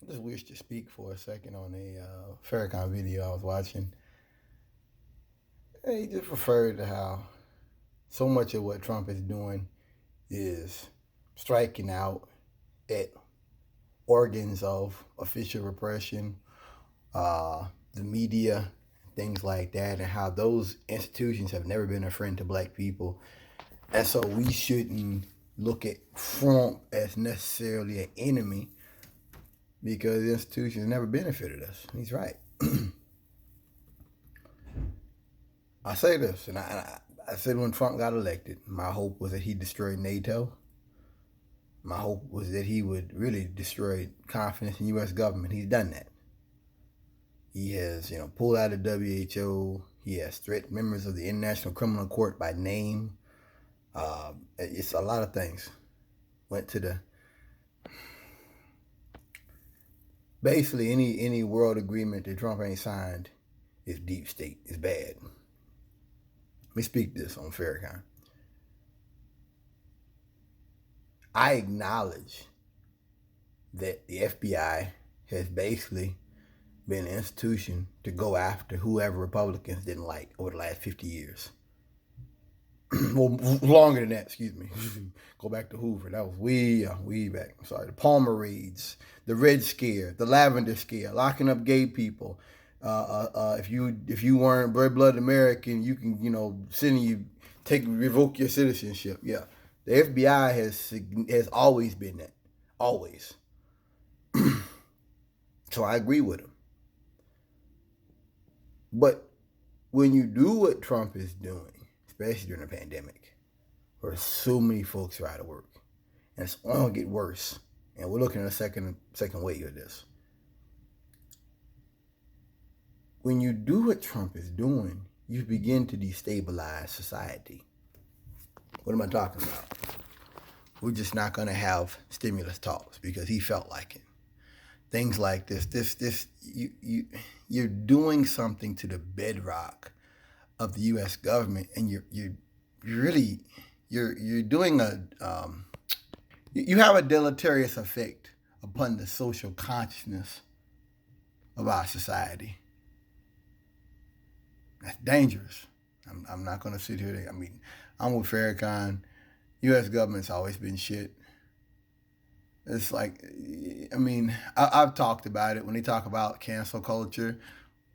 I just wish to speak for a second on a Farrakhan video I was watching. He just referred to how so much of what Trump is doing is striking out at organs of official repression, the media, things like that, and how those institutions have never been a friend to black people. And so we shouldn't look at Trump as necessarily an enemy because the institutions never benefited us. He's right. I say this, and I said when Trump got elected, my hope was that he destroyed NATO. My hope was that he would really destroy confidence in the U.S. government. He's done that. He has, pulled out of WHO. He has threatened members of the International Criminal Court by name. It's a lot of things. Went to the basically any world agreement that Trump ain't signed is deep state. It's bad. Let me speak this on Farrakhan. I acknowledge that the FBI has basically been an institution to go after whoever Republicans didn't like over the last 50 years. Well, longer than that, excuse me. Go back to Hoover. That was way back. I'm sorry. The Palmer raids, the Red Scare, the Lavender Scare, locking up gay people. If you weren't red-blooded American, you can revoke your citizenship. Yeah, the FBI has always been that, always. So I agree with him. But when you do what Trump is doing, especially during the pandemic, where so many folks are out of work, and it's only gonna get worse. And we're looking at a second wave of this. When you do what Trump is doing, you begin to destabilize society. What am I talking about? We're just not gonna have stimulus talks because he felt like it. Things like this, you're doing something to the bedrock of the U.S. government, and you're doing you have a deleterious effect upon the social consciousness of our society. That's dangerous. I'm not going to sit here. I'm with Farrakhan. U.S. government's always been shit. It's like, I've talked about it when they talk about cancel culture.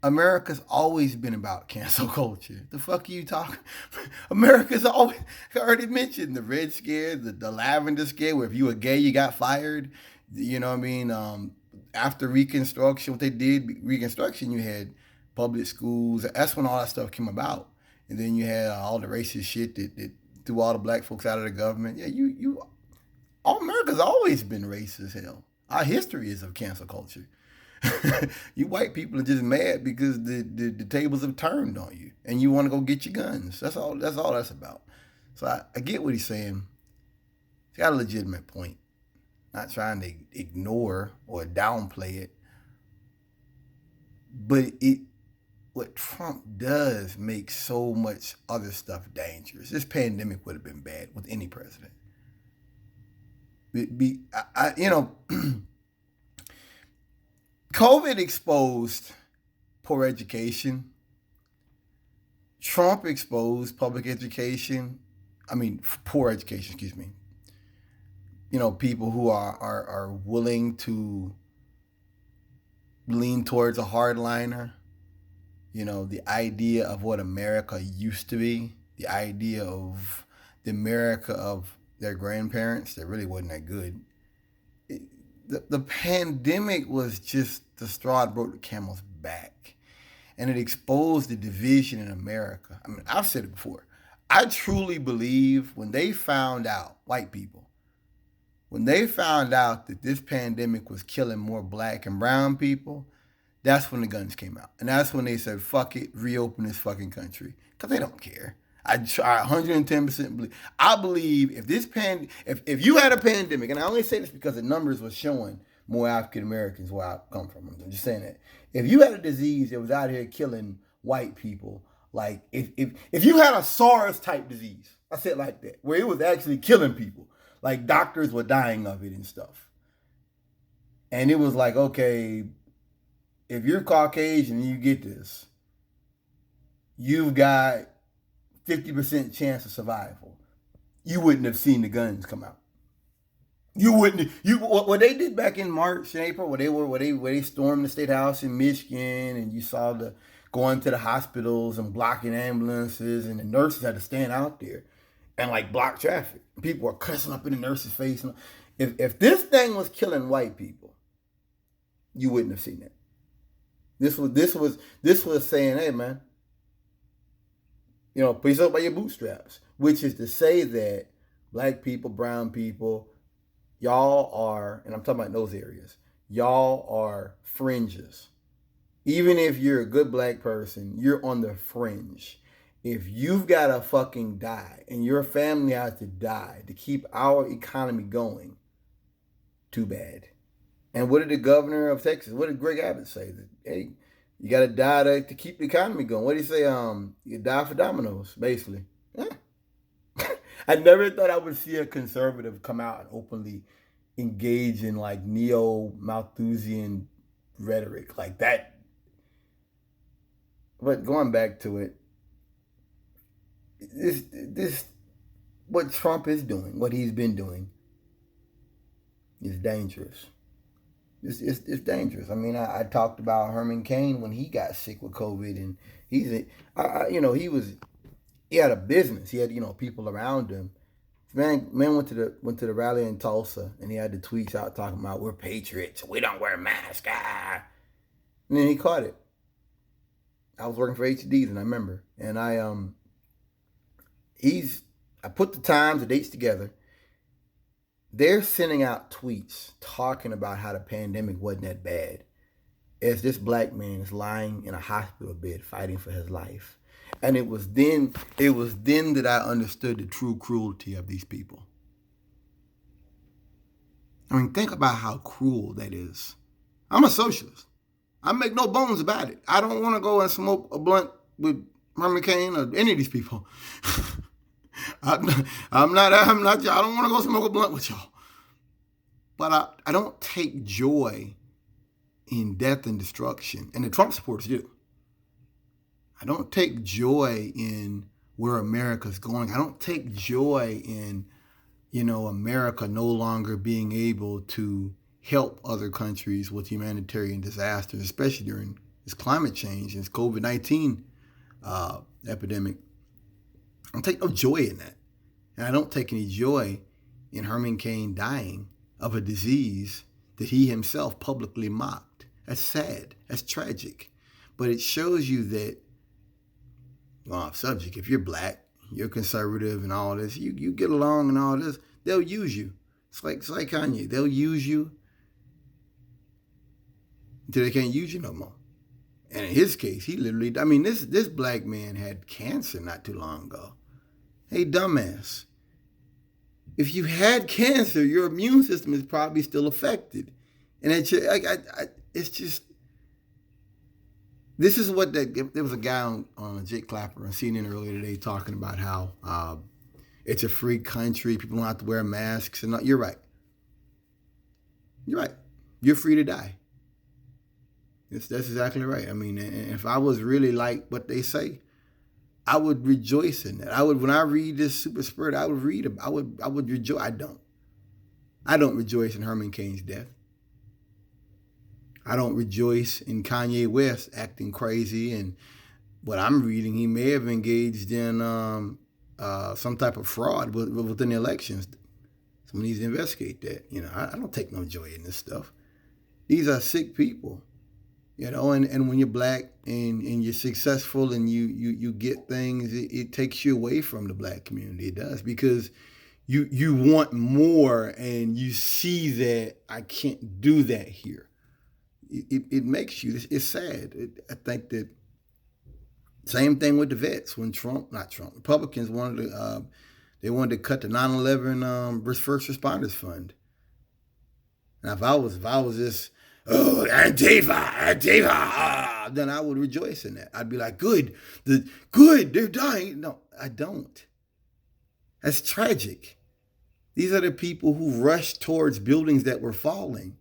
America's always been about cancel culture. The fuck are you talking? America's always, I already mentioned the Red Scare, the Lavender Scare, where if you were gay, you got fired. You know what I mean? After Reconstruction, what they did, Reconstruction, you had public schools. That's when all that stuff came about. And then you had all the racist shit that threw all the black folks out of the government. Yeah, all America's always been racist as hell. Our history is of cancel culture. You white people are just mad because the tables have turned on you and you want to go get your guns. That's all that's about. So I get what he's saying. He's got a legitimate point. Not trying to ignore or downplay it. But what Trump does makes so much other stuff dangerous. This pandemic would have been bad with any president. COVID exposed poor education. Trump exposed public education. Poor education, excuse me. People who are willing to lean towards a hardliner. The idea of what America used to be, the idea of the America of their grandparents that really wasn't that good. The pandemic was just the straw that broke the camel's back. And it exposed the division in America. I've said it before. I truly believe when they found out, white people, when they found out that this pandemic was killing more black and brown people, that's when the guns came out. And that's when they said, fuck it, reopen this fucking country. Because they don't care. I 110% believe. I believe if you had a pandemic, and I only say this because the numbers were showing more African Americans where I come from. I'm just saying that. If you had a disease that was out here killing white people, like if you had a SARS type disease, I said it like that, where it was actually killing people, like doctors were dying of it and stuff. And it was like, okay, if you're Caucasian and you get this, you've got 50% chance of survival. You wouldn't have seen the guns come out. You wouldn't. You what they did back in March and April, where they stormed the state house in Michigan, and you saw the going to the hospitals and blocking ambulances, and the nurses had to stand out there and like block traffic. People were cussing up in the nurse's face. If this thing was killing white people, you wouldn't have seen that. This was saying, hey man, put yourself by your bootstraps, which is to say that black people, brown people, y'all are, and I'm talking about those areas, y'all are fringes. Even if you're a good black person, you're on the fringe. If you've got to fucking die and your family has to die to keep our economy going, too bad. And what did the governor of Texas, what did Greg Abbott say? That, hey, you got to die to keep the economy going. What did he say? You die for dominoes, basically. Yeah. I never thought I would see a conservative come out and openly engage in like neo-Malthusian rhetoric like that. But going back to it, this what Trump is doing, what he's been doing, is dangerous. It's dangerous. I mean, I talked about Herman Cain when he got sick with COVID, and he had a business. He had people around him. Man went to the rally in Tulsa, and he had the tweets out talking about we're patriots, we don't wear masks. And then he caught it. I was working for HDs, and I remember, and I put the times, the dates together. They're sending out tweets talking about how the pandemic wasn't that bad, as this black man is lying in a hospital bed fighting for his life. And it was then that I understood the true cruelty of these people. I mean, think about how cruel that is. I'm a socialist. I make no bones about it. I don't want to go and smoke a blunt with Herman Cain or any of these people. I don't want to go smoke a blunt with y'all. But I don't take joy in death and destruction. And the Trump supporters do. I don't take joy in where America's going. I don't take joy in, America no longer being able to help other countries with humanitarian disasters, especially during this climate change and this COVID-19 epidemic. I don't take no joy in that. And I don't take any joy in Herman Cain dying of a disease that he himself publicly mocked. That's sad. That's tragic. But it shows you that, off subject, if you're black, you're conservative and all this, you get along and all this, they'll use you. It's like Kanye. They'll use you until they can't use you no more. And in his case, he literally, this black man had cancer not too long ago. Hey, dumbass. If you had cancer, your immune system is probably still affected. And it's just, this is what there was a guy on Jake Clapper on CNN earlier today talking about how it's a free country. People don't have to wear masks. And you're right. You're right. You're free to die. That's exactly right. I mean, if I was really like what they say, I would rejoice in that. When I read this super spread, I would read it. I would rejoice. I don't rejoice in Herman Cain's death. I don't rejoice in Kanye West acting crazy. And what I'm reading, he may have engaged in some type of fraud within the elections. Someone needs to investigate that. I don't take no joy in this stuff. These are sick people. And when you're black and you're successful and you get things, it takes you away from the black community. It does, because you want more and you see that I can't do that here. It makes you, it's sad. I think that same thing with the vets when Republicans wanted to cut the 9/11 first responders fund. Now if I was this, oh, Antifa, then I would rejoice in that. I'd be like, good, they're dying. No, I don't. That's tragic. These are the people who rushed towards buildings that were falling.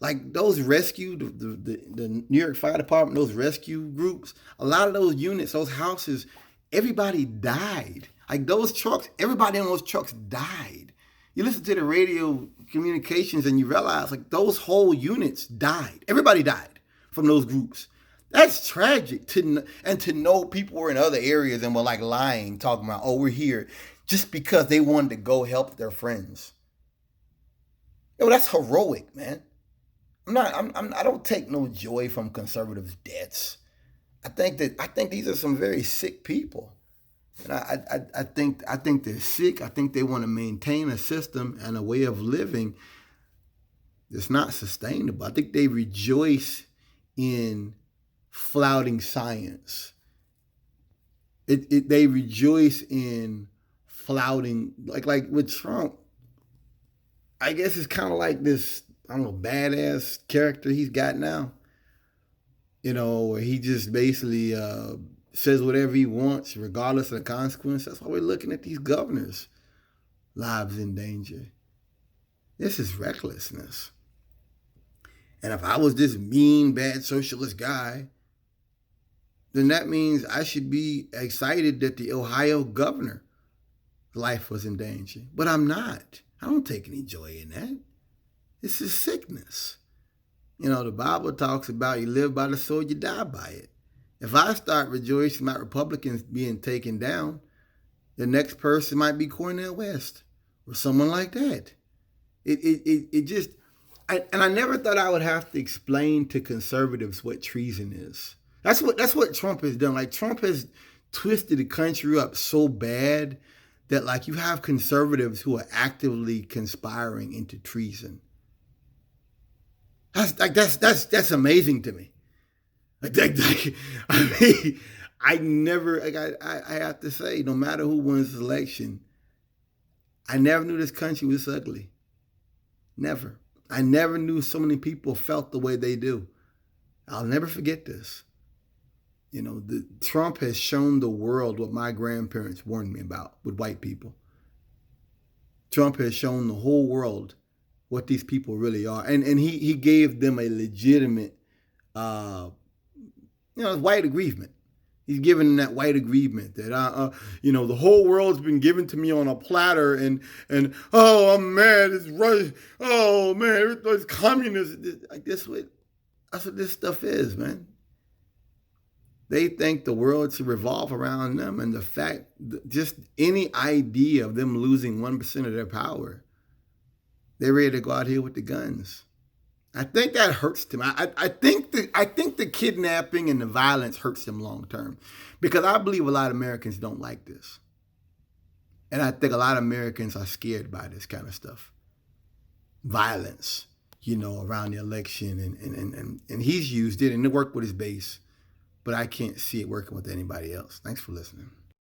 Like those rescue, the New York Fire Department, those rescue groups, a lot of those units, those houses, everybody died. Like those trucks, everybody on those trucks died. You listen to the radio communications and you realize like those whole units died. Everybody died from those groups. That's tragic to know people were in other areas and were like lying, talking about, oh, we're here, just because they wanted to go help their friends. Yo, that's heroic, man. I don't take no joy from conservatives' deaths. I think these are some very sick people. And I think they're sick. I think they want to maintain a system and a way of living that's not sustainable. I think they rejoice in flouting science. They rejoice in flouting like with Trump. I guess it's kind of like this, I don't know, badass character he's got now. You know, where he just basically says whatever he wants, regardless of the consequence. That's why we're looking at these governors' lives in danger. This is recklessness. And if I was this mean, bad socialist guy, then that means I should be excited that the Ohio governor's life was in danger. But I'm not. I don't take any joy in that. This is sickness. You know, the Bible talks about you live by the sword, you die by it. If I start rejoicing about Republicans being taken down, the next person might be Cornel West or someone like that. It just, I never thought I would have to explain to conservatives what treason is. That's what Trump has done. Like Trump has twisted the country up so bad that like you have conservatives who are actively conspiring into treason. That's amazing to me. I mean, I never, I have to say, no matter who wins the election, I never knew this country was ugly. Never. I never knew so many people felt the way they do. I'll never forget this. You know, Trump has shown the world what my grandparents warned me about with white people. Trump has shown the whole world what these people really are. And he gave them a legitimate, white aggrievement. He's given them that white aggrievement that, the whole world's been given to me on a platter and oh, I'm mad, it's Russia, oh, man, it's communist. Like that's what this stuff is, man. They think the world should revolve around them, and the fact, just any idea of them losing 1% of their power, they're ready to go out here with the guns. I think that hurts them. I think the kidnapping and the violence hurts them long term, because I believe a lot of Americans don't like this, and I think a lot of Americans are scared by this kind of stuff, violence, around the election, and he's used it and it worked with his base. But I can't see it working with anybody else. Thanks for listening.